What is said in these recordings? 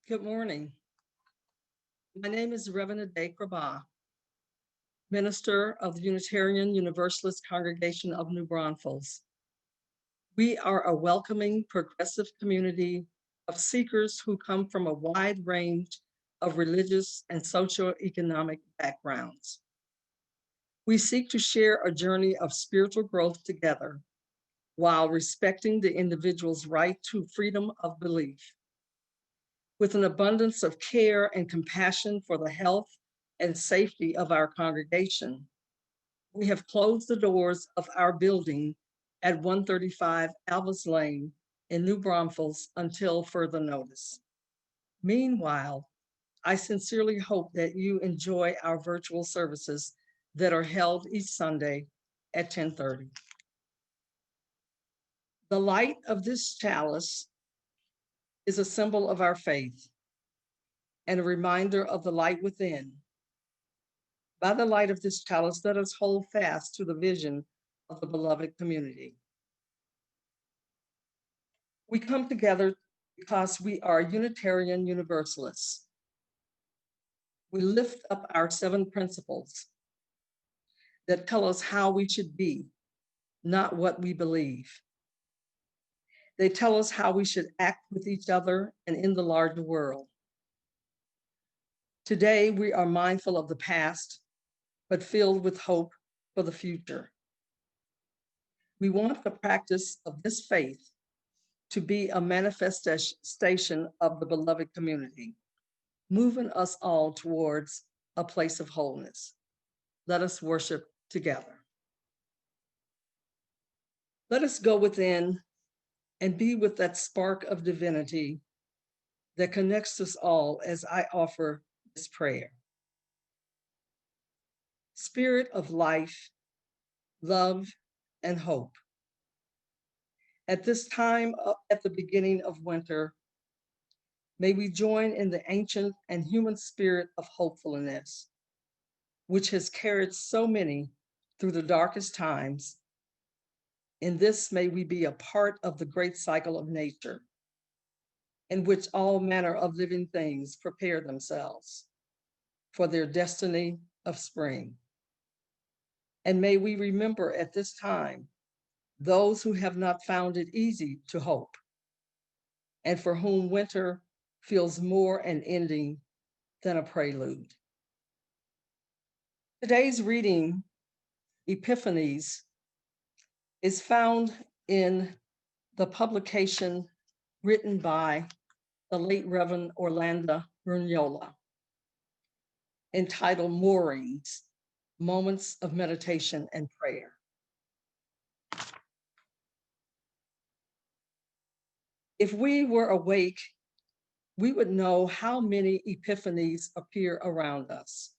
Good morning. My name is Reverend Addae Kraba, minister of the Unitarian Universalist Congregation of New Braunfels. We are a welcoming, progressive community of seekers who come from a wide range of religious and socioeconomic backgrounds. We seek to share a journey of spiritual growth together while respecting the individual's right to freedom of belief. With an abundance of care and compassion for the health and safety of our congregation, we have closed the doors of our building at 135 Alvis Lane in New Braunfels until further notice. Meanwhile, I sincerely hope that you enjoy our virtual services that are held each Sunday at 10:30. The light of this chalice is a symbol of our faith and a reminder of the light within. By the light of this chalice, let us hold fast to the vision of the beloved community. We come together because we are Unitarian Universalists. We lift up our 7 principles that tell us how we should be, not what we believe. They tell us how we should act with each other and in the larger world. Today, we are mindful of the past, but filled with hope for the future. We want the practice of this faith to be a manifestation of the beloved community, moving us all towards a place of wholeness. Let us worship together. Let us go within and be with that spark of divinity that connects us all as I offer this prayer. Spirit of life, love, and hope. At this time, at the beginning of winter, may we join in the ancient and human spirit of hopefulness, which has carried so many through the darkest times. In this, may we be a part of the great cycle of nature, in which all manner of living things prepare themselves for their destiny of spring. And may we remember at this time those who have not found it easy to hope, and for whom winter feels more an ending than a prelude. Today's reading, Epiphanies, is found in the publication written by the late Reverend Orlando Bruniola, entitled Moorings, Moments of Meditation and Prayer. If we were awake, we would know how many epiphanies appear around us.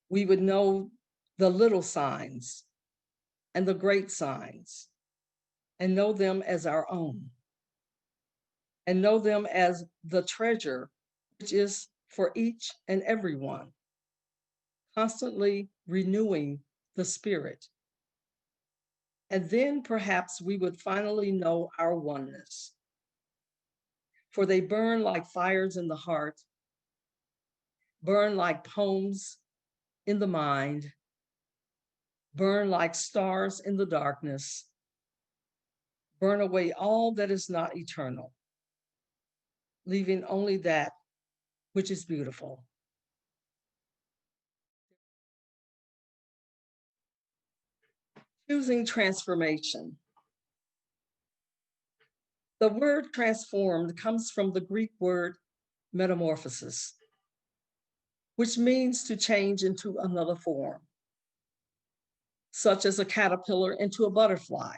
We would know the little signs and the great signs, and know them as our own, and know them as the treasure which is for each and every one, constantly renewing the spirit. And then perhaps we would finally know our oneness, for they burn like fires in the heart, burn like poems in the mind, burn like stars in the darkness, burn away all that is not eternal, leaving only that which is beautiful. Choosing transformation. The word transformed comes from the Greek word metamorphosis, which means to change into another form, such as a caterpillar into a butterfly.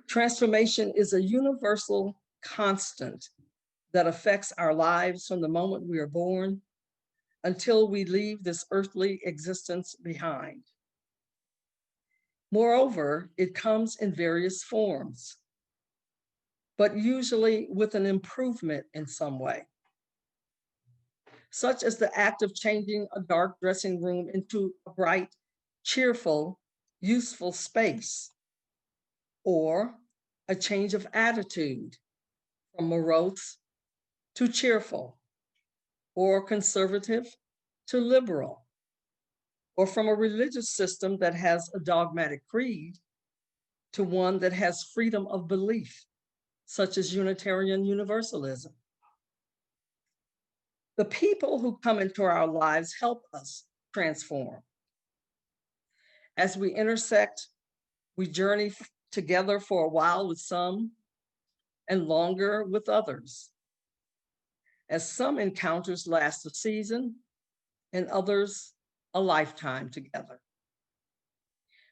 Transformation is a universal constant that affects our lives from the moment we are born until we leave this earthly existence behind. Moreover, it comes in various forms, but usually with an improvement in some way, such as the act of changing a dark dressing room into a bright, cheerful, useful space, or a change of attitude from morose to cheerful, or conservative to liberal, or from a religious system that has a dogmatic creed to one that has freedom of belief, such as Unitarian Universalism. The people who come into our lives help us transform. As we intersect, we journey together for a while with some and longer with others, as some encounters last a season and others a lifetime together.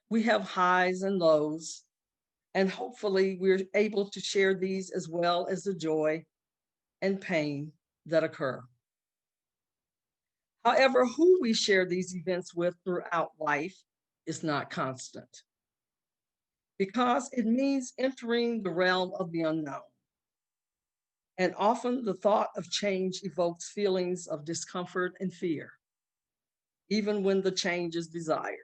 We have highs and lows, and hopefully we're able to share these as well as the joy and pain that occur. However, who we share these events with throughout life is not constant, because it means entering the realm of the unknown. And often the thought of change evokes feelings of discomfort and fear, even when the change is desired.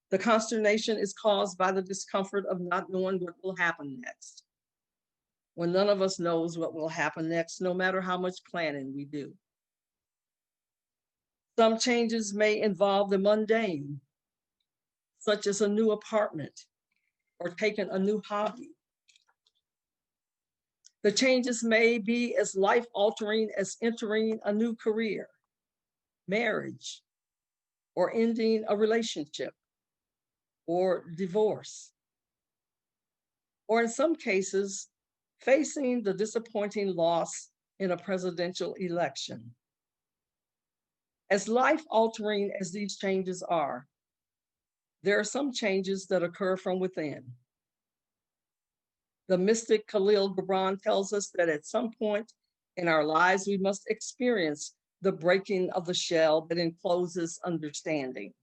The consternation is caused by the discomfort of not knowing what will happen next, when none of us knows what will happen next, no matter how much planning we do. Some changes may involve the mundane, such as a new apartment or taking a new hobby. The changes may be as life-altering as entering a new career, marriage, or ending a relationship, or divorce. Or in some cases, facing the disappointing loss in a presidential election. As life-altering as these changes are, there are some changes that occur from within. The mystic Khalil Gibran tells us that at some point in our lives, we must experience the breaking of the shell that encloses understanding,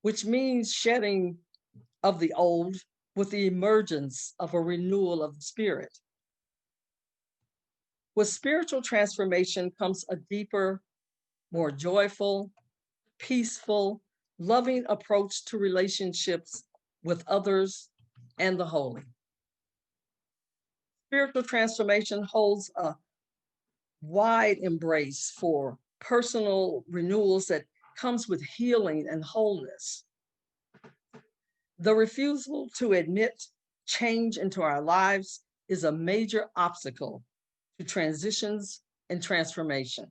which means shedding of the old with the emergence of a renewal of the spirit. With spiritual transformation comes a deeper, more joyful, peaceful, loving approach to relationships with others and the holy. Spiritual transformation holds a wide embrace for personal renewals that comes with healing and wholeness. The refusal to admit change into our lives is a major obstacle to transitions and transformation.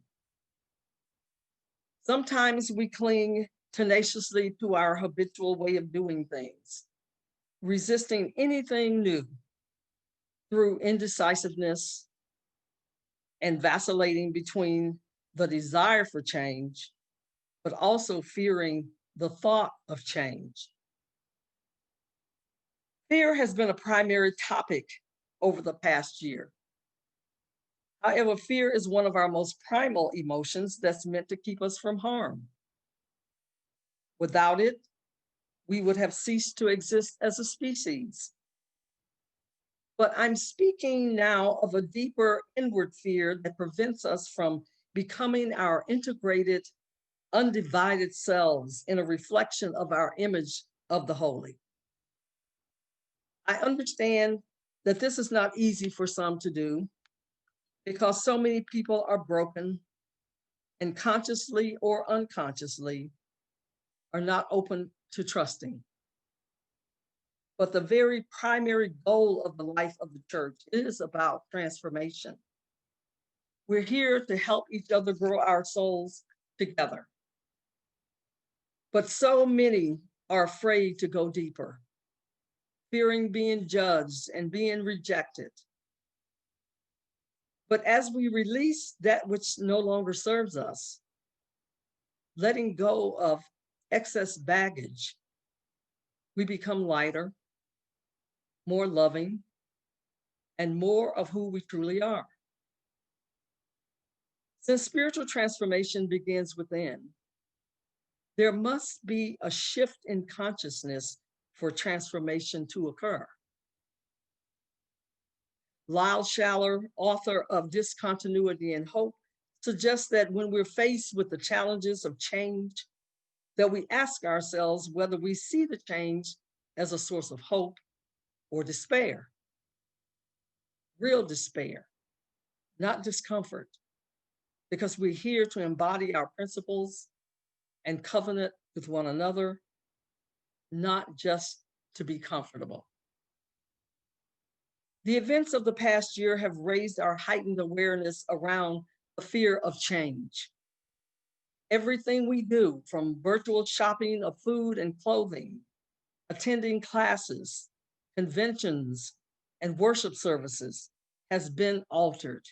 Sometimes we cling tenaciously to our habitual way of doing things, resisting anything new through indecisiveness and vacillating between the desire for change, but also fearing the thought of change. Fear has been a primary topic over the past year. However, fear is one of our most primal emotions that's meant to keep us from harm. Without it, we would have ceased to exist as a species. But I'm speaking now of a deeper inward fear that prevents us from becoming our integrated, undivided selves in a reflection of our image of the holy. I understand that this is not easy for some to do because so many people are broken and consciously or unconsciously are not open to trusting. But the very primary goal of the life of the church is about transformation. We're here to help each other grow our souls together. But so many are afraid to go deeper, fearing being judged and being rejected. But as we release that which no longer serves us, letting go of excess baggage, we become lighter, more loving, and more of who we truly are. Since spiritual transformation begins within, there must be a shift in consciousness for transformation to occur. Lyle Schaller, author of Discontinuity and Hope, suggests that when we're faced with the challenges of change, that we ask ourselves whether we see the change as a source of hope or despair. real despair, not discomfort, because we're here to embody our principles and covenant with one another, not just to be comfortable. The events of the past year have raised our heightened awareness around the fear of change. Everything we do, from virtual shopping of food and clothing, attending classes, conventions, and worship services, has been altered.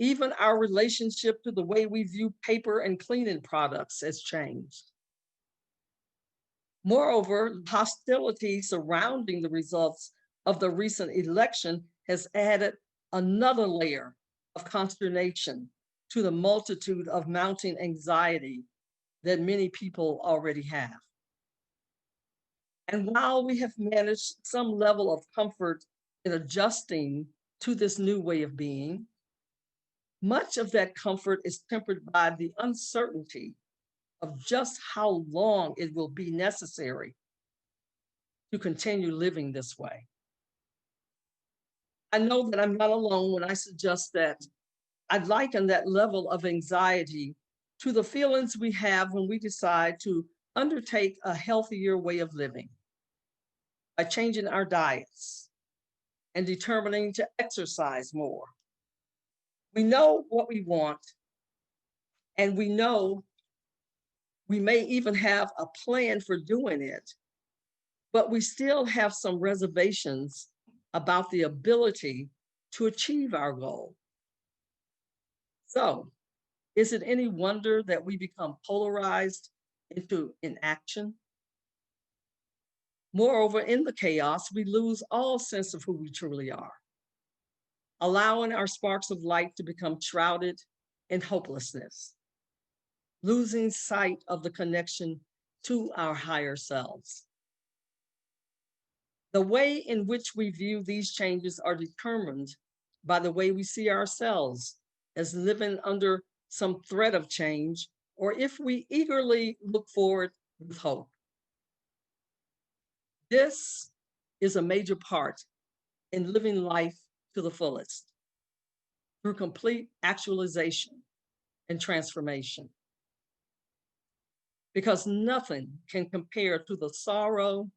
Even our relationship to the way we view paper and cleaning products has changed. Moreover, hostility surrounding the results of the recent election has added another layer of consternation to the multitude of mounting anxiety that many people already have. And while we have managed some level of comfort in adjusting to this new way of being, much of that comfort is tempered by the uncertainty of just how long it will be necessary to continue living this way. I know that I'm not alone when I suggest that I liken that level of anxiety to the feelings we have when we decide to undertake a healthier way of living by changing our diets and determining to exercise more. We know what we want, and we know we may even have a plan for doing it, but we still have some reservations about the ability to achieve our goal. So, is it any wonder that we become polarized into inaction? Moreover, in the chaos, we lose all sense of who we truly are, allowing our sparks of light to become shrouded in hopelessness, losing sight of the connection to our higher selves. The way in which we view these changes are determined by the way we see ourselves as living under some threat of change, or if we eagerly look forward with hope. This is a major part in living life to the fullest through complete actualization and transformation. Because nothing can compare to the sorrow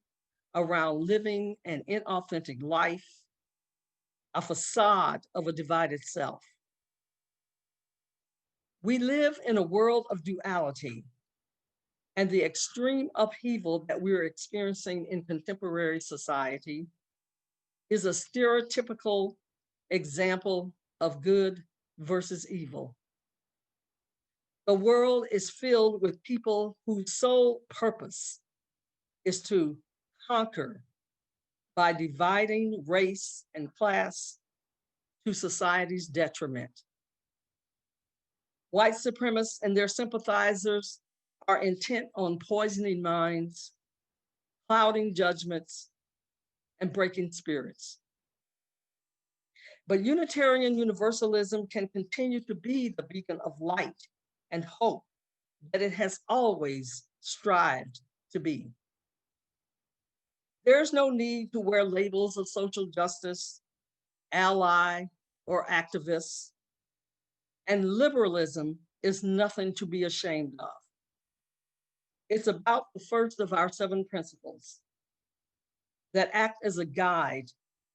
around living an inauthentic life, a facade of a divided self. We live in a world of duality, and the extreme upheaval that we're experiencing in contemporary society is a stereotypical example of good versus evil. The world is filled with people whose sole purpose is to conquer by dividing race and class to society's detriment. White supremacists and their sympathizers are intent on poisoning minds, clouding judgments, and breaking spirits. But Unitarian Universalism can continue to be the beacon of light and hope that it has always strived to be. There's no need to wear labels of social justice, ally, or activist, and liberalism is nothing to be ashamed of. It's about the first of our 7 principles that act as a guide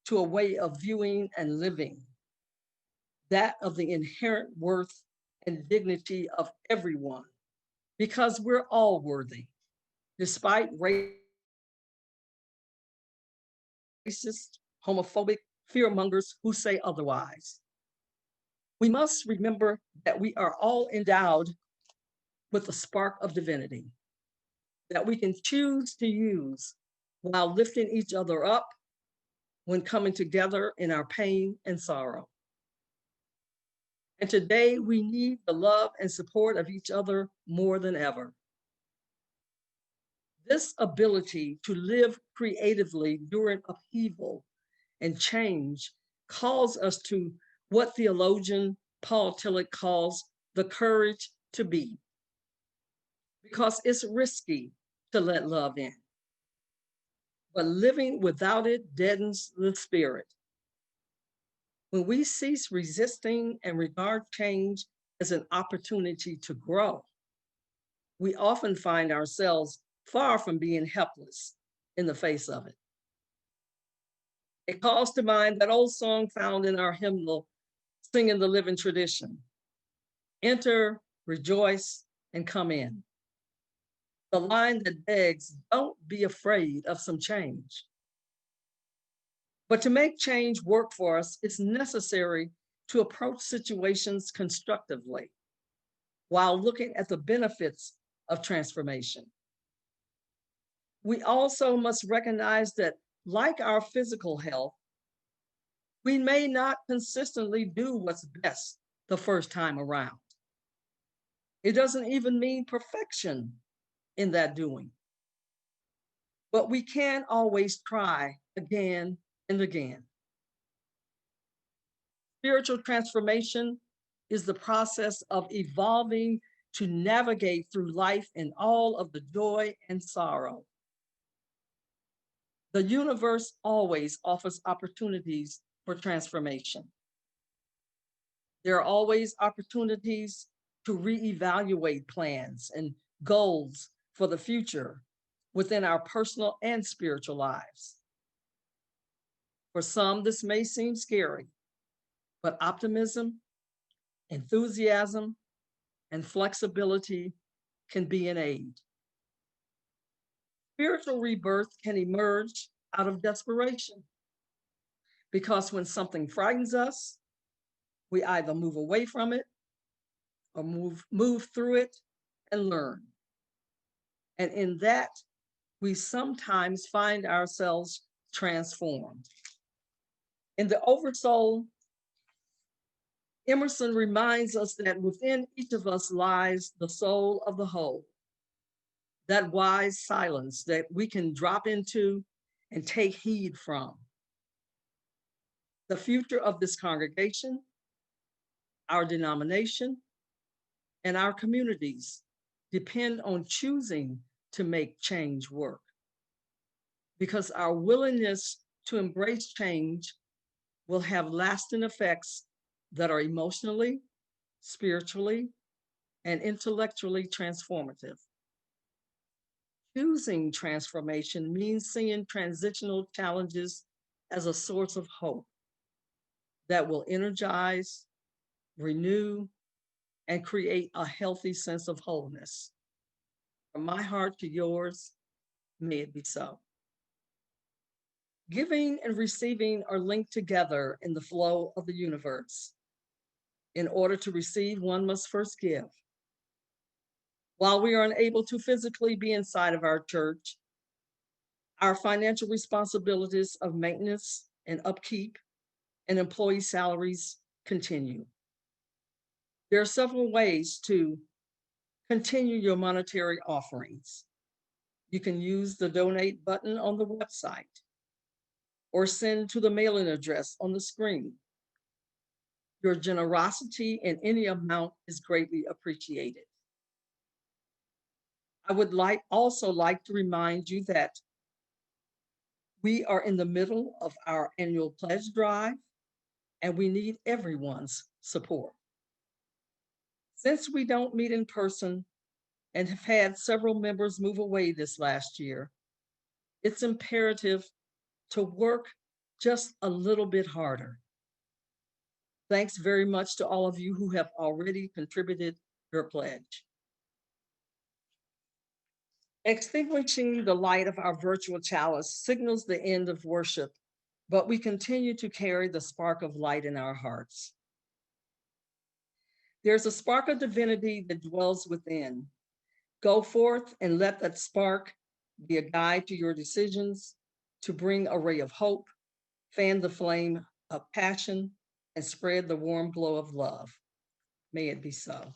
to a way of viewing and living, that of the inherent worth and dignity of everyone, because we're all worthy, despite racist, homophobic fearmongers who say otherwise. We must remember that we are all endowed with a spark of divinity that we can choose to use while lifting each other up when coming together in our pain and sorrow. And today we need the love and support of each other more than ever. This ability to live creatively during upheaval and change calls us to what theologian Paul Tillich calls the courage to be, because it's risky to let love in. But living without it deadens the spirit. When we cease resisting and regard change as an opportunity to grow, we often find ourselves far from being helpless in the face of it. It calls to mind that old song found in our hymnal, Singing the Living Tradition. Enter, rejoice, and come in. The line that begs, don't be afraid of some change. But to make change work for us, it's necessary to approach situations constructively while looking at the benefits of transformation. We also must recognize that, like our physical health, we may not consistently do what's best the first time around. It doesn't even mean perfection in that doing, but we can always try again and again. Spiritual transformation is the process of evolving to navigate through life in all of the joy and sorrow. The universe always offers opportunities for transformation. There are always opportunities to reevaluate plans and goals for the future within our personal and spiritual lives. For some, this may seem scary, but optimism, enthusiasm, and flexibility can be an aid. Spiritual rebirth can emerge out of desperation because when something frightens us, we either move away from it or move through it and learn. And in that, we sometimes find ourselves transformed. In the Oversoul, Emerson reminds us that within each of us lies the soul of the whole, that wise silence that we can drop into and take heed from. The future of this congregation, our denomination, and our communities depend on choosing to make change work. Because our willingness to embrace change will have lasting effects that are emotionally, spiritually, and intellectually transformative. Choosing transformation means seeing transitional challenges as a source of hope that will energize, renew, and create a healthy sense of wholeness. From my heart to yours, may it be so. Giving and receiving are linked together in the flow of the universe. In order to receive, one must first give. While we are unable to physically be inside of our church, our financial responsibilities of maintenance and upkeep and employee salaries continue. There are several ways to continue your monetary offerings. You can use the donate button on the website or send to the mailing address on the screen. Your generosity in any amount is greatly appreciated. I would also like to remind you that we are in the middle of our annual pledge drive and we need everyone's support. Since we don't meet in person and have had several members move away this last year, it's imperative to work just a little bit harder. Thanks very much to all of you who have already contributed your pledge. Extinguishing the light of our virtual chalice signals the end of worship, but we continue to carry the spark of light in our hearts. There's a spark of divinity that dwells within. Go forth and let that spark be a guide to your decisions, to bring a ray of hope, fan the flame of passion, and spread the warm glow of love. May it be so.